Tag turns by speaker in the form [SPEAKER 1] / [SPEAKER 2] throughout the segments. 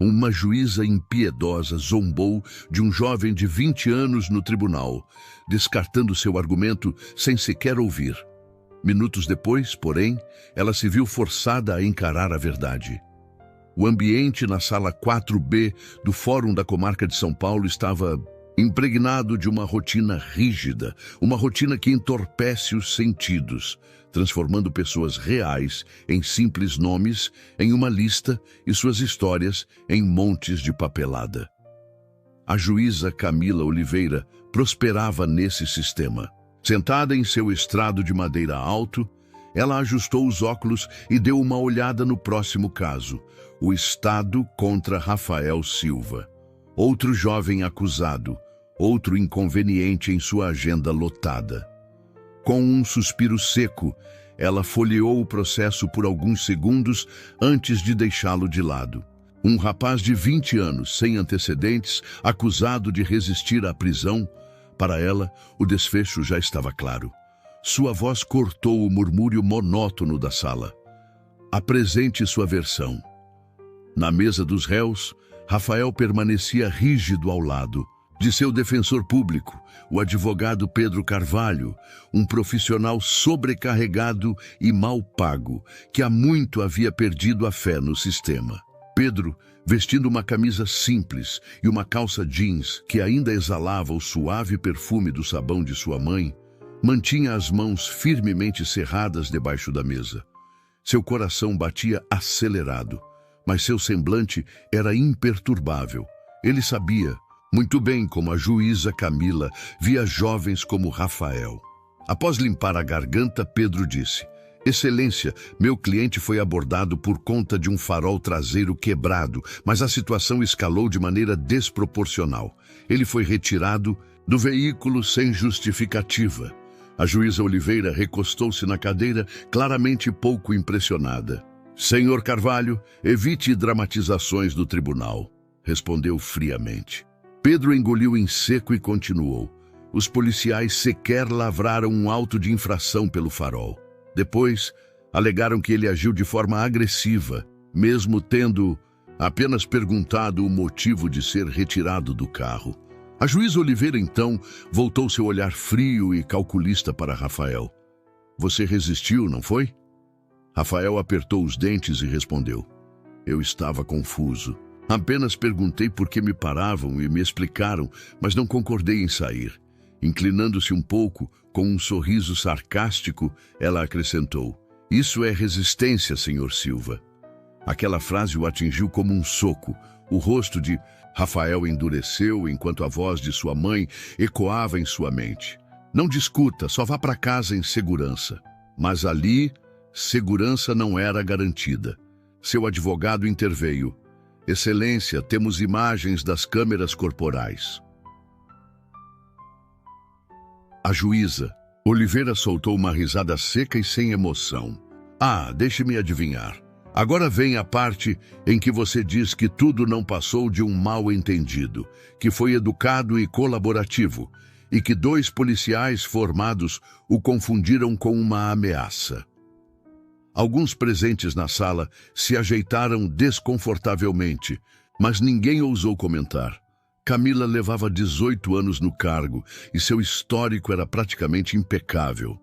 [SPEAKER 1] Uma juíza impiedosa zombou de um jovem de 20 anos no tribunal, descartando seu argumento sem sequer ouvir. Minutos depois, porém, ela se viu forçada a encarar a verdade. O ambiente na sala 4B do Fórum da Comarca de São Paulo estava impregnado de uma rotina rígida, uma rotina que entorpece os sentidos, transformando pessoas reais em simples nomes, em uma lista e suas histórias em montes de papelada. A juíza Camila Oliveira prosperava nesse sistema. Sentada em seu estrado de madeira alto, ela ajustou os óculos e deu uma olhada no próximo caso, o Estado contra Rafael Silva. Outro jovem acusado, outro inconveniente em sua agenda lotada. Com um suspiro seco, ela folheou o processo por alguns segundos antes de deixá-lo de lado. Um rapaz de 20 anos, sem antecedentes, acusado de resistir à prisão. Para ela, o desfecho já estava claro. Sua voz cortou o murmúrio monótono da sala. Apresente sua versão. Na mesa dos réus, Rafael permanecia rígido ao lado de seu defensor público, o advogado Pedro Carvalho, um profissional sobrecarregado e mal pago, que há muito havia perdido a fé no sistema. Pedro, vestindo uma camisa simples e uma calça jeans que ainda exalava o suave perfume do sabão de sua mãe, mantinha as mãos firmemente cerradas debaixo da mesa. Seu coração batia acelerado, mas seu semblante era imperturbável. Ele sabia muito bem como a juíza Camila via jovens como Rafael. Após limpar a garganta, Pedro disse: Excelência, meu cliente foi abordado por conta de um farol traseiro quebrado, mas a situação escalou de maneira desproporcional. Ele foi retirado do veículo sem justificativa. A juíza Oliveira recostou-se na cadeira, claramente pouco impressionada. Senhor Carvalho, evite dramatizações do tribunal, respondeu friamente. Pedro engoliu em seco e continuou. Os policiais sequer lavraram um auto de infração pelo farol. Depois, alegaram que ele agiu de forma agressiva, mesmo tendo apenas perguntado o motivo de ser retirado do carro. A juíza Oliveira, então, voltou seu olhar frio e calculista para Rafael. Você resistiu, não foi? Rafael apertou os dentes e respondeu. Eu estava confuso. Apenas perguntei por que me paravam e me explicaram, mas não concordei em sair. Inclinando-se um pouco, com um sorriso sarcástico, ela acrescentou: Isso é resistência, senhor Silva. Aquela frase o atingiu como um soco. O rosto de Rafael endureceu enquanto a voz de sua mãe ecoava em sua mente. Não discuta, só vá para casa em segurança. Mas ali, segurança não era garantida. Seu advogado interveio. Excelência, temos imagens das câmeras corporais. A juíza Oliveira soltou uma risada seca e sem emoção. Deixe-me adivinhar. Agora vem a parte em que você diz que tudo não passou de um mal-entendido, que foi educado e colaborativo, e que 2 policiais formados o confundiram com uma ameaça. Alguns presentes na sala se ajeitaram desconfortavelmente, mas ninguém ousou comentar. Camila levava 18 anos no cargo e seu histórico era praticamente impecável.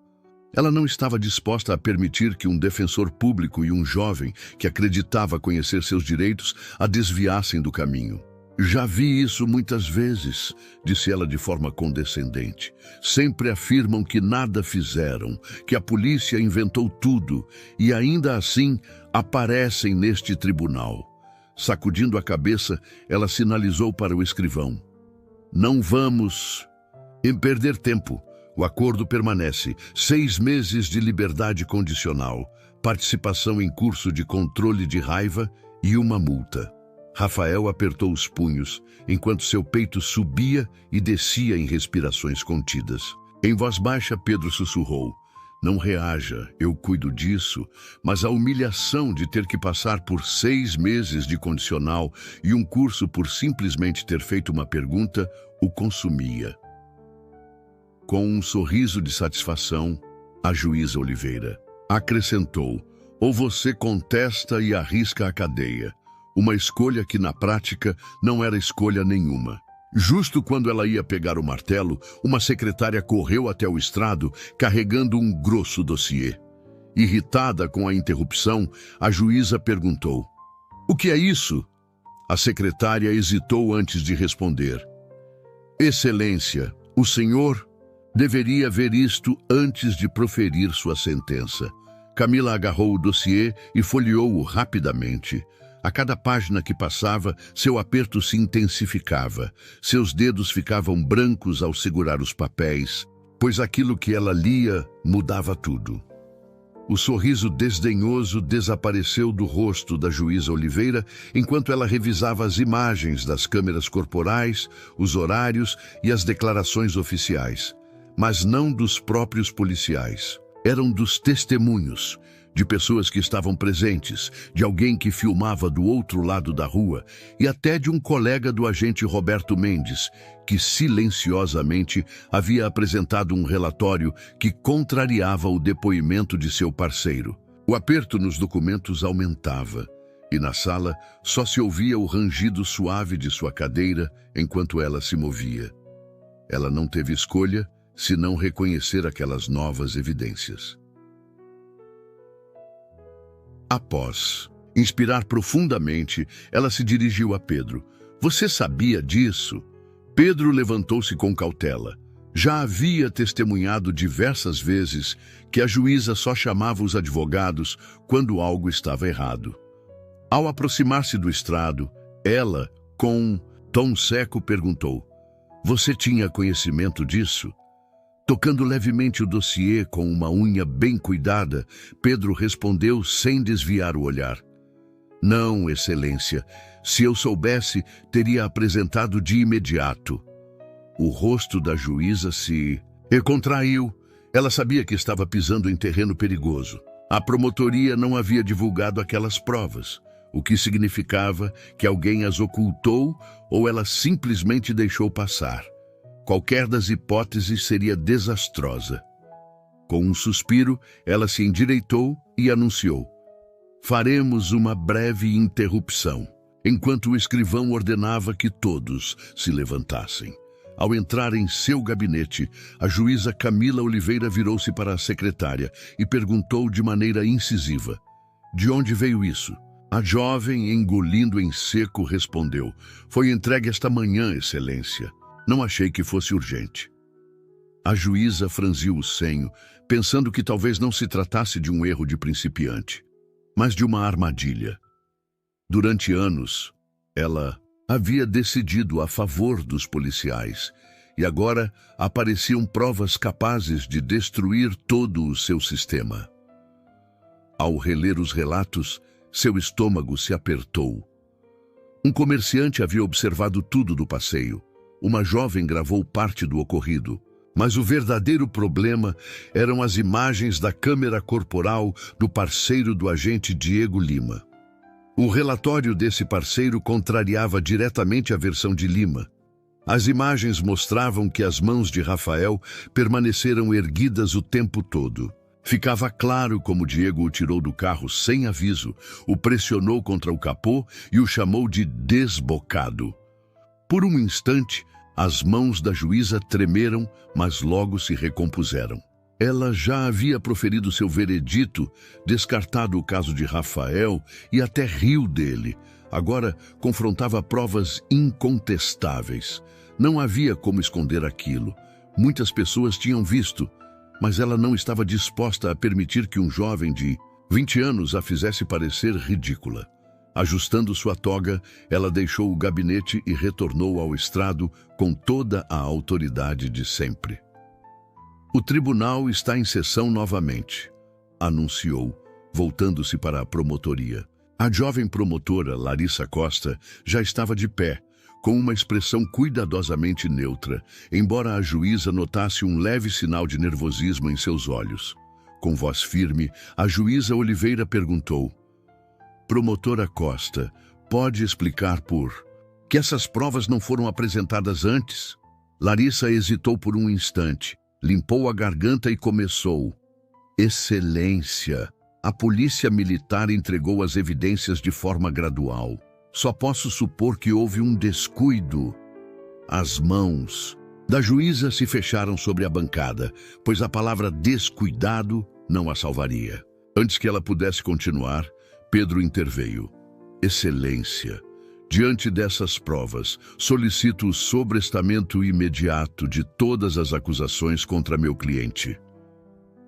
[SPEAKER 1] Ela não estava disposta a permitir que um defensor público e um jovem que acreditava conhecer seus direitos a desviassem do caminho. Já vi isso muitas vezes, disse ela de forma condescendente. Sempre afirmam que nada fizeram, que a polícia inventou tudo e ainda assim aparecem neste tribunal. Sacudindo a cabeça, ela sinalizou para o escrivão. Não vamos perder tempo. O acordo permanece. 6 meses de liberdade condicional, participação em curso de controle de raiva e uma multa. Rafael apertou os punhos, enquanto seu peito subia e descia em respirações contidas. Em voz baixa, Pedro sussurrou. Não reaja, eu cuido disso, mas a humilhação de ter que passar por 6 meses de condicional e um curso por simplesmente ter feito uma pergunta o consumia. Com um sorriso de satisfação, a juíza Oliveira acrescentou: ou você contesta e arrisca a cadeia, Uma escolha que, na prática, não era escolha nenhuma. Justo quando ela ia pegar o martelo, uma secretária correu até o estrado, carregando um grosso dossiê. Irritada com a interrupção, a juíza perguntou: "O que é isso?" A secretária hesitou antes de responder. "Excelência, o senhor deveria ver isto antes de proferir sua sentença." Camila agarrou o dossiê e folheou-o rapidamente. A cada página que passava, seu aperto se intensificava. Seus dedos ficavam brancos ao segurar os papéis, pois aquilo que ela lia mudava tudo. O sorriso desdenhoso desapareceu do rosto da juíza Oliveira enquanto ela revisava as imagens das câmeras corporais, os horários e as declarações oficiais, mas não dos próprios policiais. Eram dos testemunhos, de pessoas que estavam presentes, de alguém que filmava do outro lado da rua e até de um colega do agente Roberto Mendes, que silenciosamente havia apresentado um relatório que contrariava o depoimento de seu parceiro. O aperto nos documentos aumentava e na sala só se ouvia o rangido suave de sua cadeira enquanto ela se movia. Ela não teve escolha senão reconhecer aquelas novas evidências. Após inspirar profundamente, ela se dirigiu a Pedro. "Você sabia disso?" Pedro levantou-se com cautela. Já havia testemunhado diversas vezes que a juíza só chamava os advogados quando algo estava errado. Ao aproximar-se do estrado, ela, com tom seco, perguntou: "Você tinha conhecimento disso?" Tocando levemente o dossiê com uma unha bem cuidada, Pedro respondeu sem desviar o olhar: "Não, excelência. Se eu soubesse, teria apresentado de imediato." O rosto da juíza se contraiu. Ela sabia que estava pisando em terreno perigoso. A promotoria não havia divulgado aquelas provas, o que significava que alguém as ocultou ou ela simplesmente deixou passar. Qualquer das hipóteses seria desastrosa. Com um suspiro, ela se endireitou e anunciou: "Faremos uma breve interrupção." Enquanto o escrivão ordenava que todos se levantassem. Ao entrar em seu gabinete, a juíza Camila Oliveira virou-se para a secretária e perguntou de maneira incisiva: "De onde veio isso?" A jovem, engolindo em seco, respondeu: "Foi entregue esta manhã, excelência. Não achei que fosse urgente." A juíza franziu o senho, pensando que talvez não se tratasse de um erro de principiante, mas de uma armadilha. Durante anos, ela havia decidido a favor dos policiais, e agora apareciam provas capazes de destruir todo o seu sistema. Ao reler os relatos, seu estômago se apertou. Um comerciante havia observado tudo do passeio. Uma jovem gravou parte do ocorrido, mas o verdadeiro problema eram as imagens da câmera corporal do parceiro do agente Diego Lima. O relatório desse parceiro contrariava diretamente a versão de Lima. As imagens mostravam que as mãos de Rafael permaneceram erguidas o tempo todo. Ficava claro como Diego o tirou do carro sem aviso, o pressionou contra o capô e o chamou de desbocado. Por um instante, as mãos da juíza tremeram, mas logo se recompuseram. Ela já havia proferido seu veredito, descartado o caso de Rafael e até riu dele. Agora confrontava provas incontestáveis. Não havia como esconder aquilo. Muitas pessoas tinham visto, mas ela não estava disposta a permitir que um jovem de 20 anos a fizesse parecer ridícula. Ajustando sua toga, ela deixou o gabinete e retornou ao estrado com toda a autoridade de sempre. "O tribunal está em sessão novamente", anunciou, voltando-se para a promotoria. A jovem promotora, Larissa Costa, já estava de pé, com uma expressão cuidadosamente neutra, embora a juíza notasse um leve sinal de nervosismo em seus olhos. Com voz firme, a juíza Oliveira perguntou: "Promotora Costa, pode explicar por que essas provas não foram apresentadas antes?" Larissa hesitou por um instante, limpou a garganta e começou: "Excelência, a polícia militar entregou as evidências de forma gradual. Só posso supor que houve um descuido. As mãos da juíza se fecharam sobre a bancada, pois a palavra descuidado não a salvaria. Antes que ela pudesse continuar, Pedro interveio. Excelência, diante dessas provas, solicito o sobrestamento imediato de todas as acusações contra meu cliente.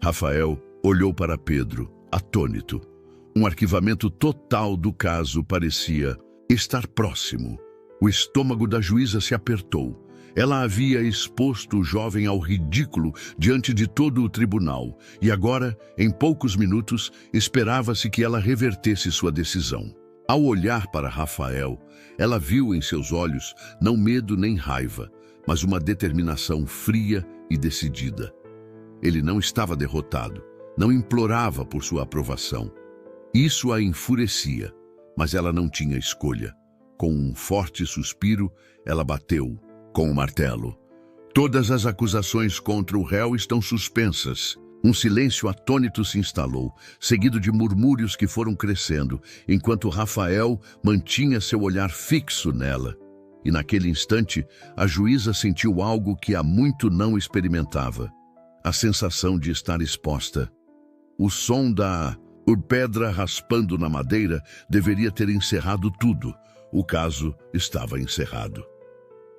[SPEAKER 1] Rafael olhou para Pedro, atônito. Um arquivamento total do caso parecia estar próximo. O estômago da juíza se apertou. Ela havia exposto o jovem ao ridículo diante de todo o tribunal, e agora, em poucos minutos, esperava-se que ela revertesse sua decisão. Ao olhar para Rafael, ela viu em seus olhos não medo nem raiva, mas uma determinação fria e decidida. Ele não estava derrotado, não implorava por sua aprovação. Isso a enfurecia, mas ela não tinha escolha. Com um forte suspiro, ela bateu com o martelo. Todas as acusações contra o réu estão suspensas. Um silêncio atônito se instalou, seguido de murmúrios que foram crescendo, enquanto Rafael mantinha seu olhar fixo nela. E naquele instante, a juíza sentiu algo que há muito não experimentava. A sensação de estar exposta. O som da pedra raspando na madeira deveria ter encerrado tudo. O caso estava encerrado.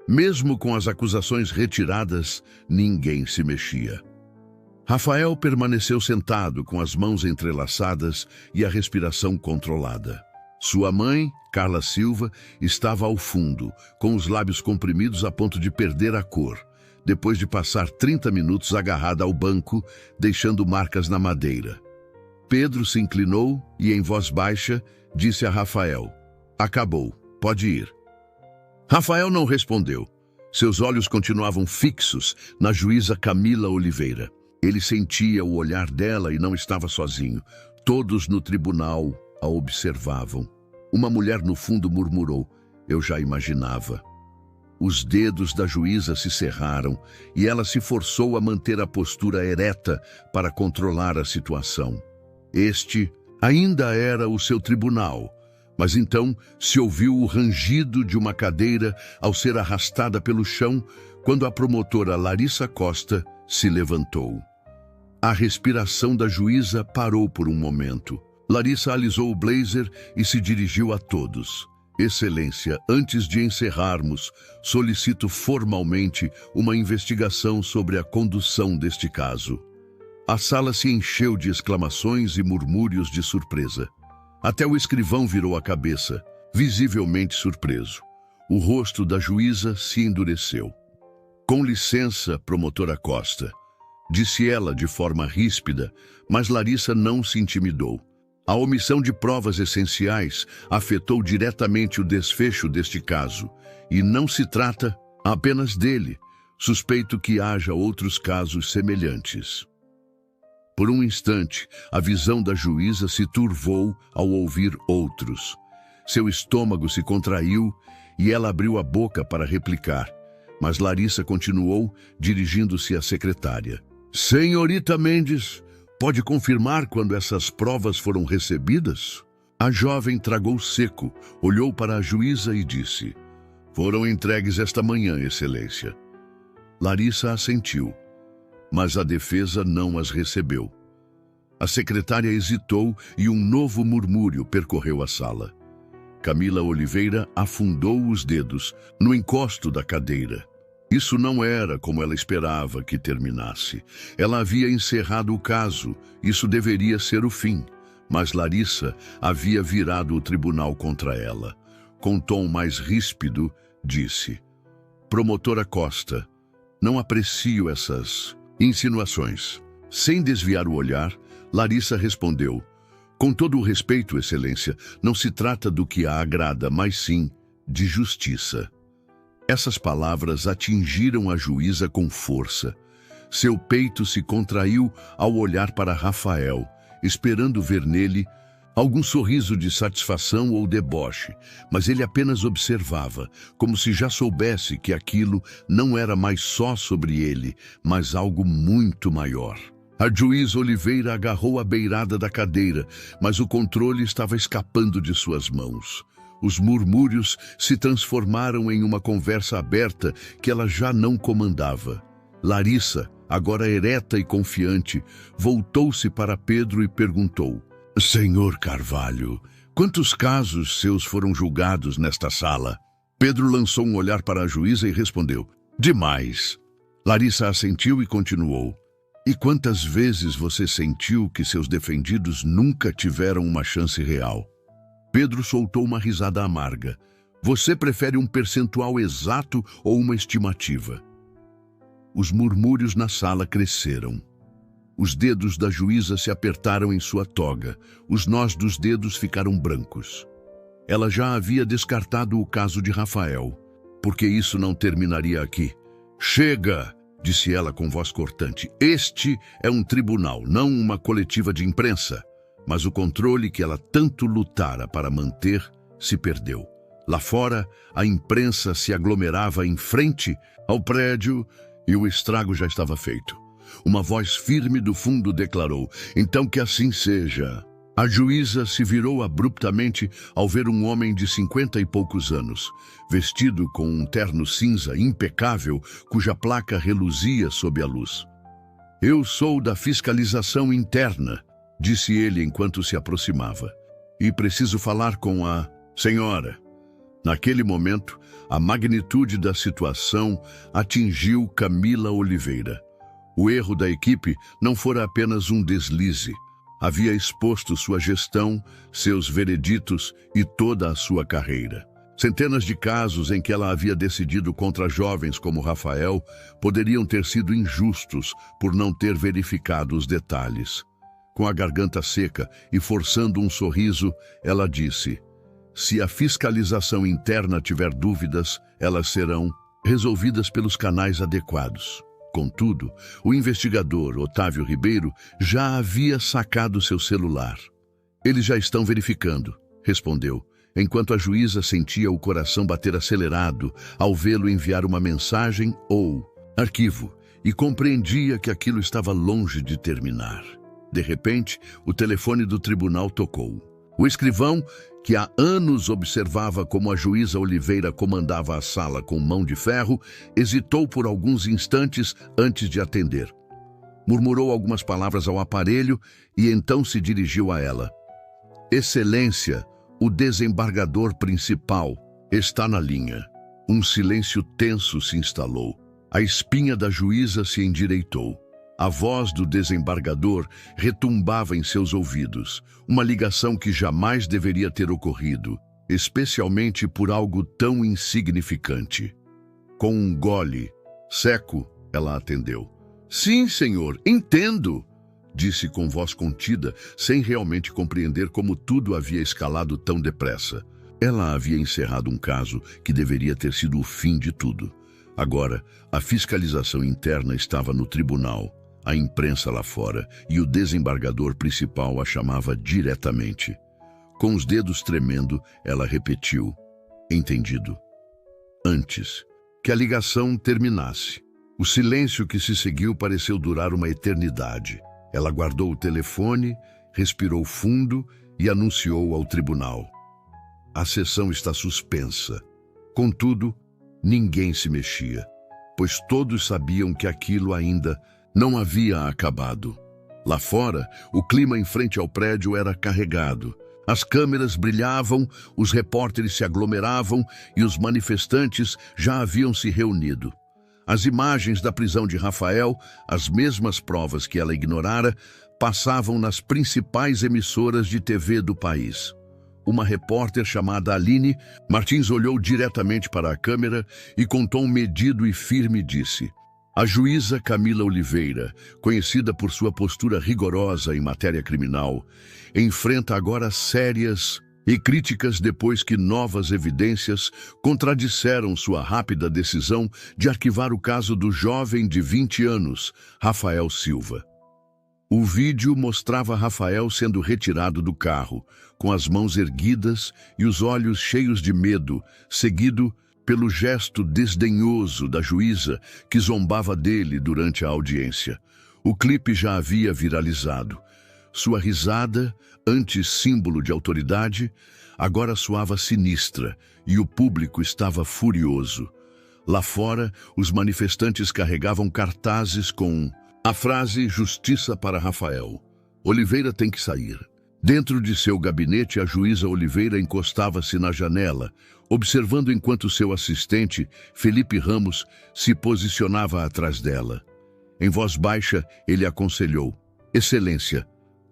[SPEAKER 1] Mesmo com as acusações retiradas, ninguém se mexia. Rafael permaneceu sentado, com as mãos entrelaçadas e a respiração controlada. Sua mãe, Carla Silva, estava ao fundo, com os lábios comprimidos a ponto de perder a cor, depois de passar 30 minutos agarrada ao banco, deixando marcas na madeira. Pedro se inclinou e, em voz baixa, disse a Rafael: "Acabou, pode ir." Rafael não respondeu. Seus olhos continuavam fixos na juíza Camila Oliveira. Ele sentia o olhar dela e não estava sozinho. Todos no tribunal a observavam. Uma mulher no fundo murmurou: "Eu já imaginava." Os dedos da juíza se cerraram e ela se forçou a manter a postura ereta para controlar a situação. Este ainda era o seu tribunal, mas então se ouviu o rangido de uma cadeira ao ser arrastada pelo chão quando a promotora Larissa Costa se levantou. A respiração da juíza parou por um momento. Larissa alisou o blazer e se dirigiu a todos. "Excelência, antes de encerrarmos, solicito formalmente uma investigação sobre a condução deste caso." A sala se encheu de exclamações e murmúrios de surpresa. Até o escrivão virou a cabeça, visivelmente surpreso. O rosto da juíza se endureceu. "Com licença, promotora Costa", disse ela de forma ríspida, mas Larissa não se intimidou. A omissão de provas essenciais afetou diretamente o desfecho deste caso, e não se trata apenas dele. Suspeito que haja outros casos semelhantes. Por um instante, a visão da juíza se turvou ao ouvir outros. Seu estômago se contraiu e ela abriu a boca para replicar, mas Larissa continuou, dirigindo-se à secretária. "Senhorita Mendes, pode confirmar quando essas provas foram recebidas?" A jovem tragou seco, olhou para a juíza e disse: "Foram entregues esta manhã, Excelência." Larissa assentiu, mas a defesa não as recebeu. A secretária hesitou e um novo murmúrio percorreu a sala. Camila Oliveira afundou os dedos no encosto da cadeira. Isso não era como ela esperava que terminasse. Ela havia encerrado o caso, isso deveria ser o fim. Mas Larissa havia virado o tribunal contra ela. Com tom mais ríspido, disse: "Promotora Costa, não aprecio essas insinuações." Sem desviar o olhar, Larissa respondeu: "Com todo o respeito, Excelência, não se trata do que a agrada, mas sim de justiça." Essas palavras atingiram a juíza com força. Seu peito se contraiu ao olhar para Rafael, esperando ver nele algum sorriso de satisfação ou deboche, mas ele apenas observava, como se já soubesse que aquilo não era mais só sobre ele, mas algo muito maior. A juíza Oliveira agarrou a beirada da cadeira, mas o controle estava escapando de suas mãos. Os murmúrios se transformaram em uma conversa aberta que ela já não comandava. Larissa, agora ereta e confiante, voltou-se para Pedro e perguntou: Senhor Carvalho, quantos casos seus foram julgados nesta sala? Pedro lançou um olhar para a juíza e respondeu: demais. Larissa assentiu e continuou: e quantas vezes você sentiu que seus defendidos nunca tiveram uma chance real? Pedro soltou uma risada amarga. Você prefere um percentual exato ou uma estimativa? Os murmúrios na sala cresceram. Os dedos da juíza se apertaram em sua toga. Os nós dos dedos ficaram brancos. Ela já havia descartado o caso de Rafael, porque isso não terminaria aqui. Chega, disse ela com voz cortante. Este é um tribunal, não uma coletiva de imprensa. Mas o controle que ela tanto lutara para manter se perdeu. Lá fora, a imprensa se aglomerava em frente ao prédio e o estrago já estava feito. Uma voz firme do fundo declarou: então que assim seja. A juíza se virou abruptamente ao ver um homem de 50 e poucos anos, vestido com um terno cinza impecável, cuja placa reluzia sob a luz. Eu sou da fiscalização interna, disse ele enquanto se aproximava, e preciso falar com a senhora. Naquele momento, a magnitude da situação atingiu Camila Oliveira. O erro da equipe não fora apenas um deslize. Havia exposto sua gestão, seus vereditos e toda a sua carreira. Centenas de casos em que ela havia decidido contra jovens como Rafael poderiam ter sido injustos por não ter verificado os detalhes. Com a garganta seca e forçando um sorriso, ela disse: se a fiscalização interna tiver dúvidas, elas serão resolvidas pelos canais adequados. Contudo, o investigador Otávio Ribeiro já havia sacado seu celular. Eles já estão verificando, respondeu, enquanto a juíza sentia o coração bater acelerado ao vê-lo enviar uma mensagem ou arquivo, e compreendia que aquilo estava longe de terminar. De repente, o telefone do tribunal tocou. O escrivão, que há anos observava como a juíza Oliveira comandava a sala com mão de ferro, hesitou por alguns instantes antes de atender. Murmurou algumas palavras ao aparelho e então se dirigiu a ela. Excelência, o desembargador principal está na linha. Um silêncio tenso se instalou. A espinha da juíza se endireitou. A voz do desembargador retumbava em seus ouvidos, uma ligação que jamais deveria ter ocorrido, especialmente por algo tão insignificante. Com um gole seco, ela atendeu. Sim, senhor, entendo, disse com voz contida, sem realmente compreender como tudo havia escalado tão depressa. Ela havia encerrado um caso que deveria ter sido o fim de tudo. Agora, a fiscalização interna estava no tribunal, a imprensa lá fora, e o desembargador principal a chamava diretamente. Com os dedos tremendo, ela repetiu: entendido. Antes que a ligação terminasse, o silêncio que se seguiu pareceu durar uma eternidade. Ela guardou o telefone, respirou fundo e anunciou ao tribunal: a sessão está suspensa. Contudo, ninguém se mexia, pois todos sabiam que aquilo ainda não havia acabado. Lá fora, o clima em frente ao prédio era carregado. As câmeras brilhavam, os repórteres se aglomeravam e os manifestantes já haviam se reunido. As imagens da prisão de Rafael, as mesmas provas que ela ignorara, passavam nas principais emissoras de TV do país. Uma repórter chamada Aline Martins olhou diretamente para a câmera e com tom medido e firme disse: a juíza Camila Oliveira, conhecida por sua postura rigorosa em matéria criminal, enfrenta agora sérias e críticas depois que novas evidências contradisseram sua rápida decisão de arquivar o caso do jovem de 20 anos, Rafael Silva. O vídeo mostrava Rafael sendo retirado do carro, com as mãos erguidas e os olhos cheios de medo, seguido pelo gesto desdenhoso da juíza que zombava dele durante a audiência. O clipe já havia viralizado. Sua risada, antes símbolo de autoridade, agora soava sinistra e o público estava furioso. Lá fora, os manifestantes carregavam cartazes com a frase "Justiça para Rafael. Oliveira tem que sair". Dentro de seu gabinete, a juíza Oliveira encostava-se na janela, observando enquanto seu assistente, Felipe Ramos, se posicionava atrás dela. Em voz baixa, ele aconselhou: "Excelência,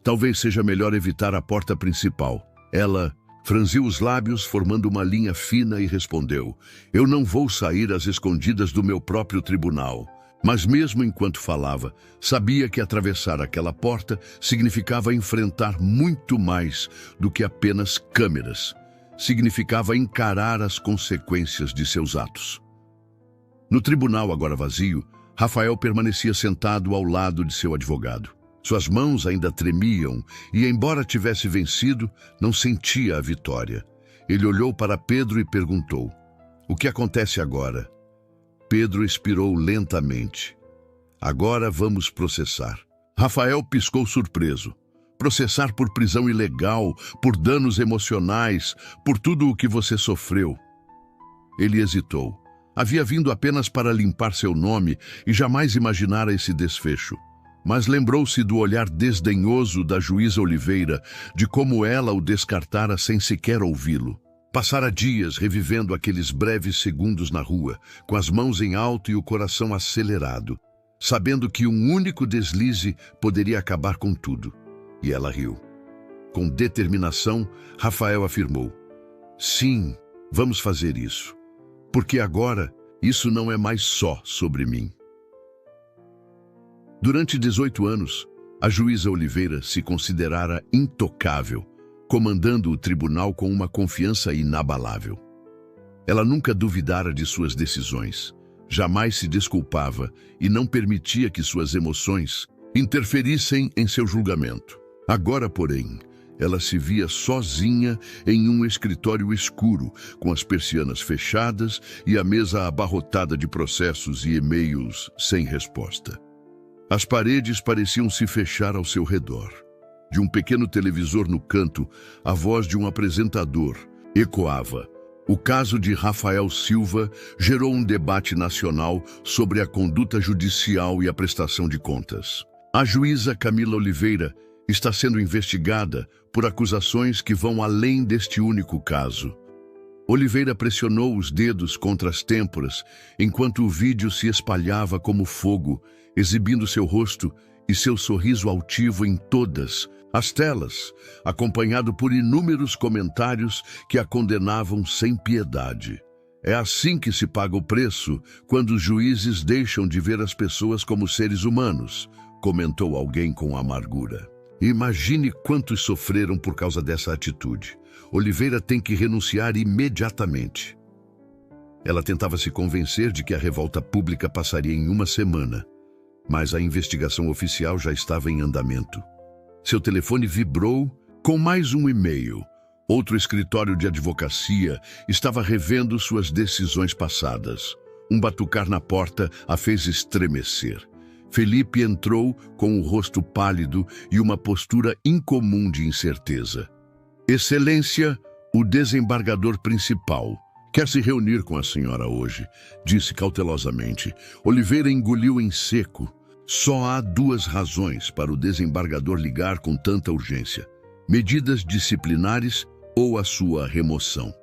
[SPEAKER 1] talvez seja melhor evitar a porta principal". Ela franziu os lábios, formando uma linha fina, e respondeu: "Eu não vou sair às escondidas do meu próprio tribunal". Mas mesmo enquanto falava, sabia que atravessar aquela porta significava enfrentar muito mais do que apenas câmeras. Significava encarar as consequências de seus atos. No tribunal, agora vazio, Rafael permanecia sentado ao lado de seu advogado. Suas mãos ainda tremiam e, embora tivesse vencido, não sentia a vitória. Ele olhou para Pedro e perguntou: "O que acontece agora?" Pedro expirou lentamente. "Agora vamos processar." Rafael piscou surpreso. "Processar por prisão ilegal, por danos emocionais, por tudo o que você sofreu." Ele hesitou. Havia vindo apenas para limpar seu nome e jamais imaginara esse desfecho. Mas lembrou-se do olhar desdenhoso da juíza Oliveira, de como ela o descartara sem sequer ouvi-lo. Passara dias revivendo aqueles breves segundos na rua, com as mãos em alto e o coração acelerado, sabendo que um único deslize poderia acabar com tudo. E ela riu. Com determinação, Rafael afirmou: "Sim, vamos fazer isso. Porque agora, isso não é mais só sobre mim." Durante 18 anos, a juíza Oliveira se considerara intocável, comandando o tribunal com uma confiança inabalável. Ela nunca duvidara de suas decisões, jamais se desculpava e não permitia que suas emoções interferissem em seu julgamento. Agora, porém, ela se via sozinha em um escritório escuro, com as persianas fechadas e a mesa abarrotada de processos e e-mails sem resposta. As paredes pareciam se fechar ao seu redor. De um pequeno televisor no canto, a voz de um apresentador ecoava. O caso de Rafael Silva gerou um debate nacional sobre a conduta judicial e a prestação de contas. A juíza Camila Oliveira está sendo investigada por acusações que vão além deste único caso. Oliveira pressionou os dedos contra as têmporas enquanto o vídeo se espalhava como fogo, exibindo seu rosto e seu sorriso altivo em todas as telas, acompanhado por inúmeros comentários que a condenavam sem piedade. É assim que se paga o preço quando os juízes deixam de ver as pessoas como seres humanos, comentou alguém com amargura. Imagine quantos sofreram por causa dessa atitude. Oliveira tem que renunciar imediatamente. Ela tentava se convencer de que a revolta pública passaria em uma semana, mas a investigação oficial já estava em andamento. Seu telefone vibrou com mais um e-mail. Outro escritório de advocacia estava revendo suas decisões passadas. Um batucar na porta a fez estremecer. Felipe entrou com o rosto pálido e uma postura incomum de incerteza. "Excelência, o desembargador principal quer se reunir com a senhora hoje", disse cautelosamente. Oliveira engoliu em seco. Só há duas razões para o desembargador ligar com tanta urgência: medidas disciplinares ou a sua remoção.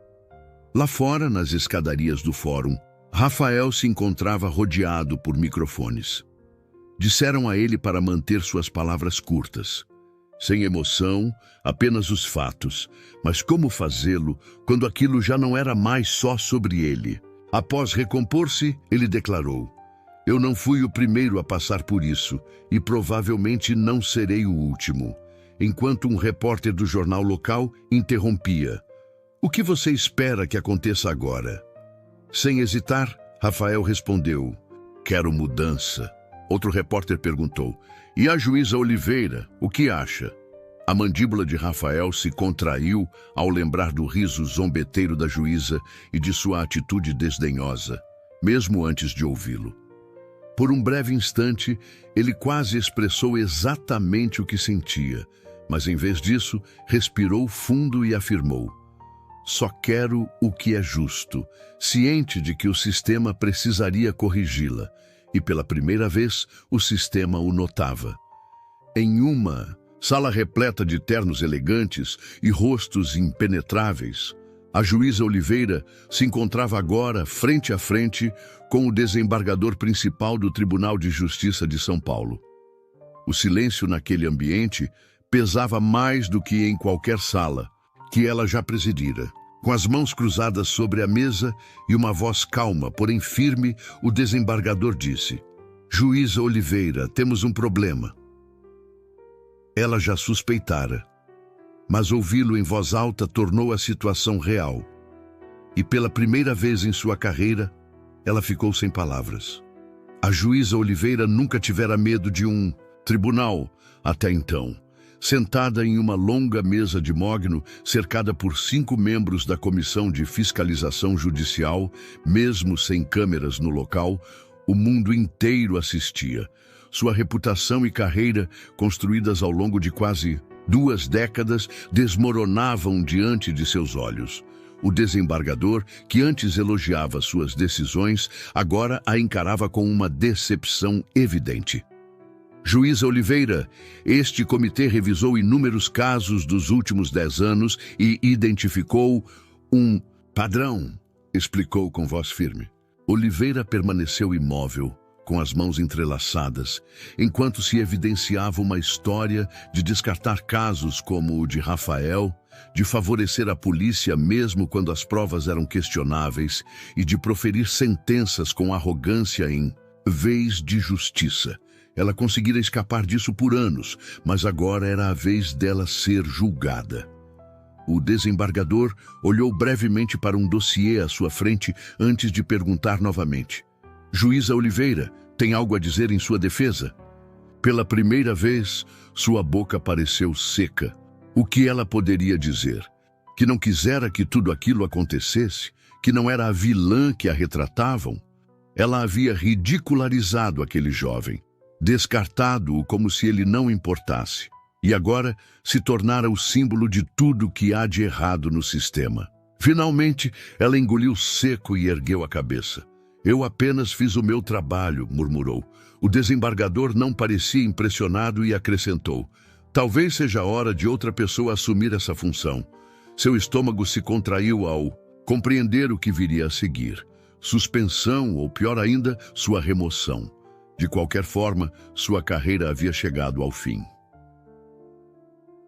[SPEAKER 1] Lá fora, nas escadarias do fórum, Rafael se encontrava rodeado por microfones. Disseram a ele para manter suas palavras curtas. Sem emoção, apenas os fatos. Mas como fazê-lo quando aquilo já não era mais só sobre ele? Após recompor-se, ele declarou: "Eu não fui o primeiro a passar por isso e provavelmente não serei o último." Enquanto um repórter do jornal local interrompia: "O que você espera que aconteça agora?" Sem hesitar, Rafael respondeu: "Quero mudança." Outro repórter perguntou: "E a juíza Oliveira, o que acha?" A mandíbula de Rafael se contraiu ao lembrar do riso zombeteiro da juíza e de sua atitude desdenhosa, mesmo antes de ouvi-lo. Por um breve instante, ele quase expressou exatamente o que sentia, mas em vez disso, respirou fundo e afirmou: só quero o que é justo, ciente de que o sistema precisaria corrigi-la, e pela primeira vez o sistema o notava. Em uma sala repleta de ternos elegantes e rostos impenetráveis, a juíza Oliveira se encontrava agora frente a frente com o desembargador principal do Tribunal de Justiça de São Paulo. O silêncio naquele ambiente pesava mais do que em qualquer sala que ela já presidira. Com as mãos cruzadas sobre a mesa e uma voz calma, porém firme, o desembargador disse: Juíza Oliveira, temos um problema. Ela já suspeitara, mas ouvi-lo em voz alta tornou a situação real. E pela primeira vez em sua carreira, ela ficou sem palavras. A juíza Oliveira nunca tivera medo de um tribunal até então. Sentada em uma longa mesa de mogno, cercada por 5 membros da Comissão de Fiscalização Judicial, mesmo sem câmeras no local, o mundo inteiro assistia. Sua reputação e carreira, construídas ao longo de quase 2 décadas, desmoronavam diante de seus olhos. O desembargador, que antes elogiava suas decisões, agora a encarava com uma decepção evidente. Juíza Oliveira, este comitê revisou inúmeros casos dos últimos 10 anos e identificou um padrão, explicou com voz firme. Oliveira permaneceu imóvel, com as mãos entrelaçadas, enquanto se evidenciava uma história de descartar casos como o de Rafael, de favorecer a polícia mesmo quando as provas eram questionáveis e de proferir sentenças com arrogância em vez de justiça. Ela conseguira escapar disso por anos, mas agora era a vez dela ser julgada. O desembargador olhou brevemente para um dossiê à sua frente antes de perguntar novamente: Juíza Oliveira, tem algo a dizer em sua defesa? Pela primeira vez, sua boca pareceu seca. O que ela poderia dizer? Que não quisera que tudo aquilo acontecesse? Que não era a vilã que a retratavam? Ela havia ridicularizado aquele jovem, descartado-o como se ele não importasse, e agora se tornara o símbolo de tudo que há de errado no sistema. Finalmente, ela engoliu seco e ergueu a cabeça. Eu apenas fiz o meu trabalho, murmurou. O desembargador não parecia impressionado e acrescentou: talvez seja a hora de outra pessoa assumir essa função. Seu estômago se contraiu ao compreender o que viria a seguir. Suspensão ou, pior ainda, sua remoção. De qualquer forma, sua carreira havia chegado ao fim.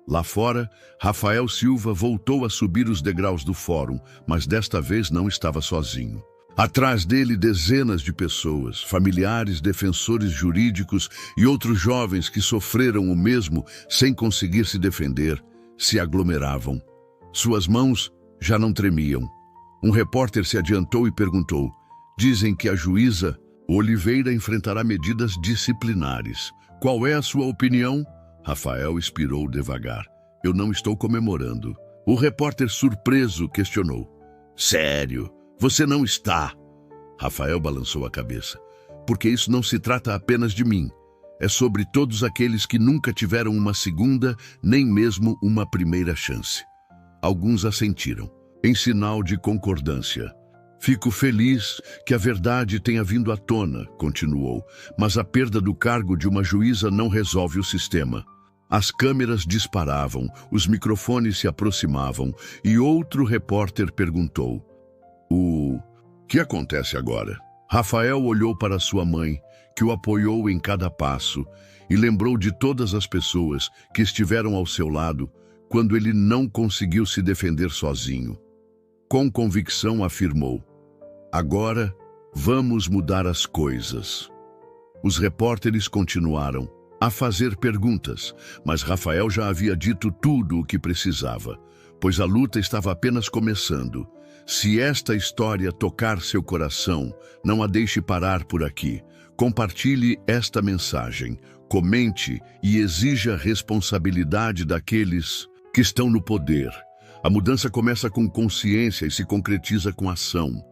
[SPEAKER 1] Lá fora, Rafael Silva voltou a subir os degraus do fórum, mas desta vez não estava sozinho. Atrás dele, dezenas de pessoas, familiares, defensores jurídicos e outros jovens que sofreram o mesmo sem conseguir se defender, se aglomeravam. Suas mãos já não tremiam. Um repórter se adiantou e perguntou: dizem que a juíza Oliveira enfrentará medidas disciplinares. Qual é a sua opinião? Rafael expirou devagar. Eu não estou comemorando. O repórter surpreso questionou: sério? Você não está? Rafael balançou a cabeça. Porque isso não se trata apenas de mim. É sobre todos aqueles que nunca tiveram uma segunda, nem mesmo uma primeira chance. Alguns assentiram, em sinal de concordância. Fico feliz que a verdade tenha vindo à tona, continuou, mas a perda do cargo de uma juíza não resolve o sistema. As câmeras disparavam, os microfones se aproximavam e outro repórter perguntou: o que acontece agora? Rafael olhou para sua mãe, que o apoiou em cada passo, e lembrou de todas as pessoas que estiveram ao seu lado quando ele não conseguiu se defender sozinho. Com convicção afirmou: agora vamos mudar as coisas. Os repórteres continuaram a fazer perguntas, mas Rafael já havia dito tudo o que precisava, pois a luta estava apenas começando. Se esta história tocar seu coração, não a deixe parar por aqui. Compartilhe esta mensagem, comente e exija responsabilidade daqueles que estão no poder. A mudança começa com consciência e se concretiza com ação.